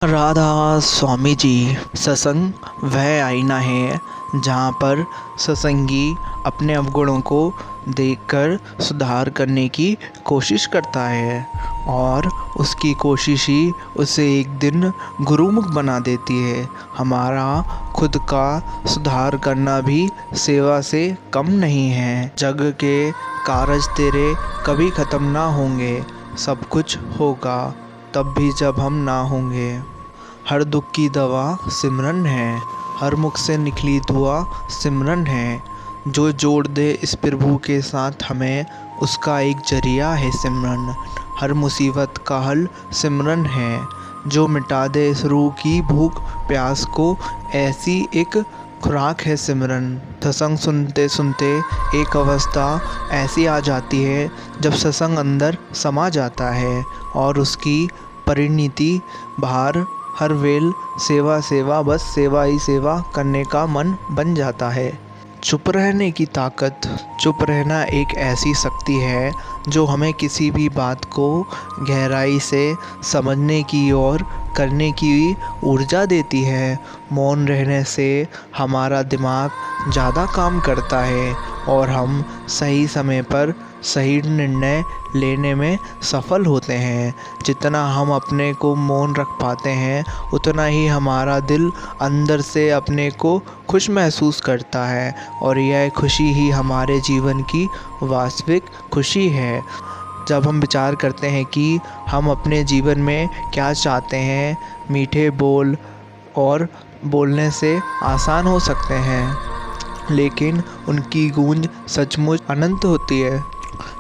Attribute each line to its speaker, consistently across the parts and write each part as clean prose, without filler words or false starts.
Speaker 1: राधा स्वामी जी। सत्संग वह आईना है जहाँ पर सत्संगी अपने अवगुणों को देखकर सुधार करने की कोशिश करता है और उसकी कोशिश ही उसे एक दिन गुरुमुख बना देती है। हमारा खुद का सुधार करना भी सेवा से कम नहीं है। जग के कारज तेरे कभी ख़त्म ना होंगे, सब कुछ होगा तब भी जब हम ना होंगे। हर दुख की दवा सिमरन है, हर मुख से निकली दुआ सिमरन है। जो जोड़ दे इस प्रभु के साथ हमें, उसका एक जरिया है सिमरन। हर मुसीबत का हल सिमरन है, जो मिटा दे इस रूह की भूख प्यास को, ऐसी एक खुराक है सिमरन। सत्संग सुनते सुनते एक अवस्था ऐसी आ जाती है जब सत्संग अंदर समा जाता है और उसकी परिणति बाहर हर वेल सेवा सेवा, बस सेवा ही सेवा करने का मन बन जाता है। चुप रहने की ताकत। चुप रहना एक ऐसी शक्ति है जो हमें किसी भी बात को गहराई से समझने की और करने की ऊर्जा देती है। मौन रहने से हमारा दिमाग ज़्यादा काम करता है और हम सही समय पर सही निर्णय लेने में सफल होते हैं। जितना हम अपने को मौन रख पाते हैं, उतना ही हमारा दिल अंदर से अपने को खुश महसूस करता है और यह खुशी ही हमारे जीवन की वास्तविक खुशी है। जब हम विचार करते हैं कि हम अपने जीवन में क्या चाहते हैं, मीठे बोल और बोलने से आसान हो सकते हैं, लेकिन उनकी गूंज सचमुच अनंत होती है।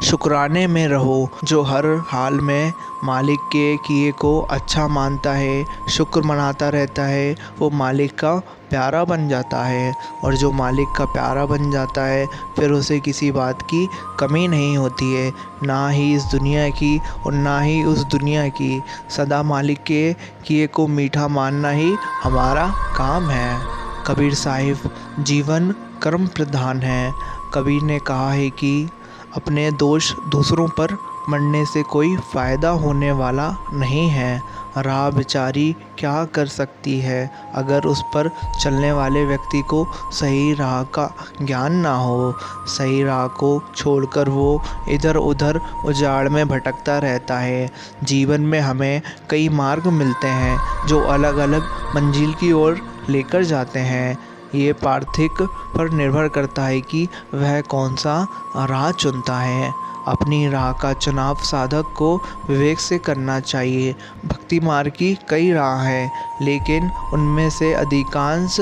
Speaker 1: शुक्राने में रहो। जो हर हाल में मालिक के किए को अच्छा मानता है, शुक्र मनाता रहता है, वो मालिक का प्यारा बन जाता है। और जो मालिक का प्यारा बन जाता है, फिर उसे किसी बात की कमी नहीं होती है, ना ही इस दुनिया की और ना ही उस दुनिया की। सदा मालिक के किए को मीठा मानना ही हमारा काम है। कबीर साहिब, जीवन कर्म प्रधान है। कबीर ने कहा है कि अपने दोष दूसरों पर मढ़ने से कोई फ़ायदा होने वाला नहीं है। राह बेचारी क्या कर सकती है अगर उस पर चलने वाले व्यक्ति को सही राह का ज्ञान ना हो। सही राह को छोड़कर वो इधर उधर उजाड़ में भटकता रहता है। जीवन में हमें कई मार्ग मिलते हैं जो अलग अलग मंजिल की ओर लेकर जाते हैं। ये पार्थिक पर निर्भर करता है कि वह कौन सा राह चुनता है। अपनी राह का चुनाव साधक को विवेक से करना चाहिए। भक्ति मार्ग की कई राह हैं, लेकिन उनमें से अधिकांश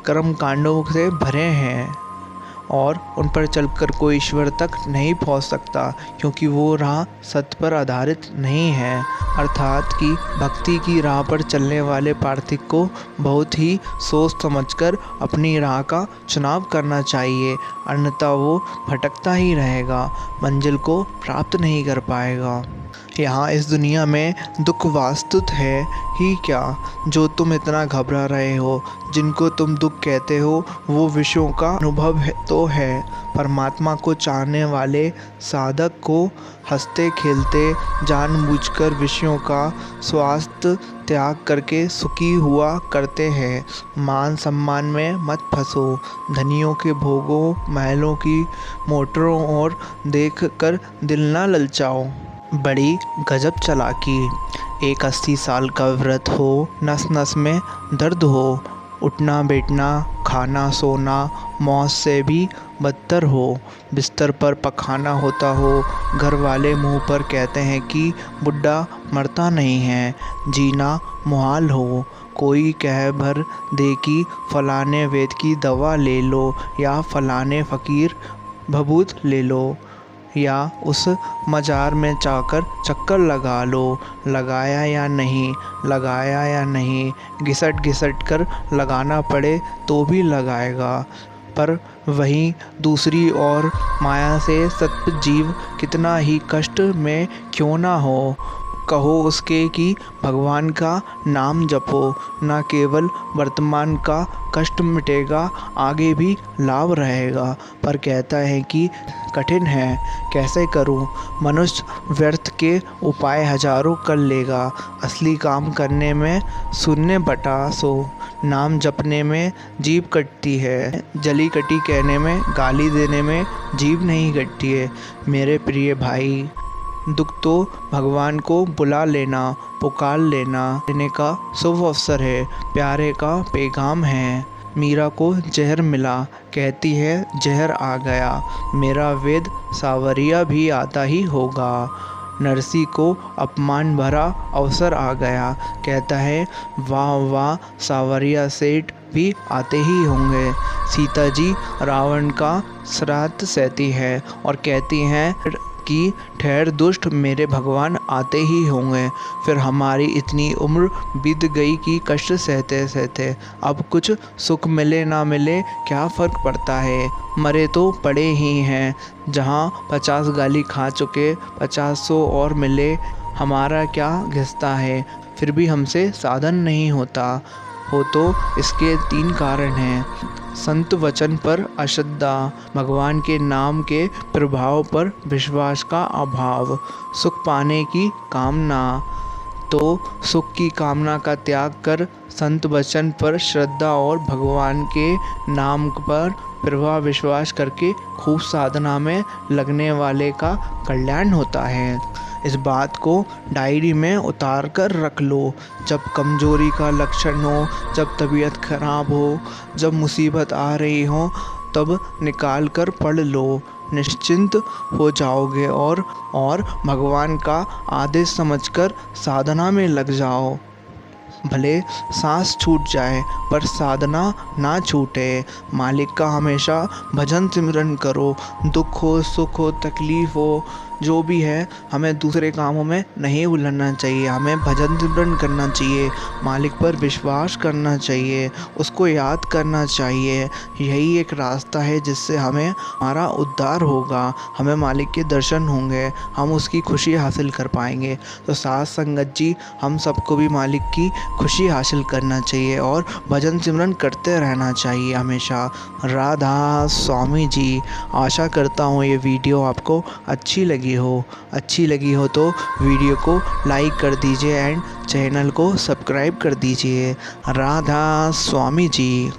Speaker 1: कर्मकांडों से भरे हैं और उन पर चलकर कोई ईश्वर तक नहीं पहुंच सकता, क्योंकि वो राह सत्य पर आधारित नहीं है। अर्थात कि भक्ति की राह पर चलने वाले पार्थिक को बहुत ही सोच समझकर अपनी राह का चुनाव करना चाहिए, अन्यथा वो भटकता ही रहेगा, मंजिल को प्राप्त नहीं कर पाएगा। यहाँ इस दुनिया में दुख वास्तुत है ही क्या, जो तुम इतना घबरा रहे हो। जिनको तुम दुख कहते हो वो विषयों का अनुभव तो है। परमात्मा को चाहने वाले साधक को हंसते खेलते जानबूझकर विषयों का स्वास्थ्य त्याग करके सुखी हुआ करते हैं। मान सम्मान में मत फंसो। धनियों के भोगों, महलों की मोटरों और देख कर दिल ना ललचाओ। बड़ी गजब चालाकी। एक 80 साल का व्रत हो, नस नस में दर्द हो, उठना बैठना खाना सोना मौत से भी बदतर हो, बिस्तर पर पखाना होता हो, घर वाले मुंह पर कहते हैं कि बुढ़ा मरता नहीं है, जीना मुहाल हो, कोई कह भर दे कि फलाने वेद की दवा ले लो या फलाने फ़कीर भभूत ले लो, या उस मजार में जाकर चक्कर लगा लो। लगाया या नहीं, लगाया या नहीं, घिसट घिसट कर लगाना पड़े तो भी लगाएगा। पर वहीं दूसरी ओर माया से सत्य जीव कितना ही कष्ट में क्यों ना हो, कहो उसके कि भगवान का नाम जपो, न केवल वर्तमान का कष्ट मिटेगा, आगे भी लाभ रहेगा। पर कहता है कि कठिन है, कैसे करूं? मनुष्य व्यर्थ के उपाय हजारों कर लेगा, असली काम करने में शून्य बटा 100। नाम जपने में जीभ कटती है, जली कटी कहने में, गाली देने में जीभ नहीं कटती है। मेरे प्रिय भाई, दुख तो भगवान को बुला लेना, पुकार लेने का शुभ अवसर है, प्यारे का पैगाम है। मीरा को जहर मिला, कहती है जहर आ गया, मेरा वेद सावरिया भी आता ही होगा। नरसी को अपमान भरा अवसर आ गया, कहता है वाह वाह, सावरिया सेठ भी आते ही होंगे। सीता जी रावण का श्राद्ध सहती है और कहती हैं कि ठहर दुष्ट, मेरे भगवान आते ही होंगे। फिर हमारी इतनी उम्र बीत गई कि कष्ट सहते सहते अब कुछ सुख मिले ना मिले क्या फ़र्क पड़ता है, मरे तो पड़े ही हैं। जहाँ 50 गाली खा चुके, 50 और मिले, हमारा क्या घिसता है। फिर भी हमसे साधन नहीं होता हो तो इसके 3 कारण हैं। संत वचन पर अश्रद्धा, भगवान के नाम के प्रभाव पर विश्वास का अभाव, सुख पाने की कामना। तो सुख की कामना का त्याग कर संत वचन पर श्रद्धा और भगवान के नाम पर प्रभाव विश्वास करके खूब साधना में लगने वाले का कल्याण होता है। इस बात को डायरी में उतार कर रख लो। जब कमजोरी का लक्षण हो, जब तबीयत खराब हो, जब मुसीबत आ रही हो, तब निकाल कर पढ़ लो। निश्चिंत हो जाओगे और भगवान का आदेश समझकर साधना में लग जाओ। भले सांस छूट जाए पर साधना ना छूटे। मालिक का हमेशा भजन सिमरन करो। दुख हो, सुख हो, तकलीफ़ हो, जो भी है, हमें दूसरे कामों में नहीं उलझना चाहिए। हमें भजन सिमरन करना चाहिए, मालिक पर विश्वास करना चाहिए, उसको याद करना चाहिए। यही एक रास्ता है जिससे हमारा उद्धार होगा, हमें मालिक के दर्शन होंगे, हम उसकी खुशी हासिल कर पाएंगे। तो साथ संगत जी, हम सबको भी मालिक की खुशी हासिल करना चाहिए और भजन सिमरन करते रहना चाहिए हमेशा। राधा स्वामी जी। आशा करता हूँ ये वीडियो आपको अच्छी लगी हो तो वीडियो को लाइक कर दीजिए एंड चैनल को सब्सक्राइब कर दीजिए। राधा स्वामी जी।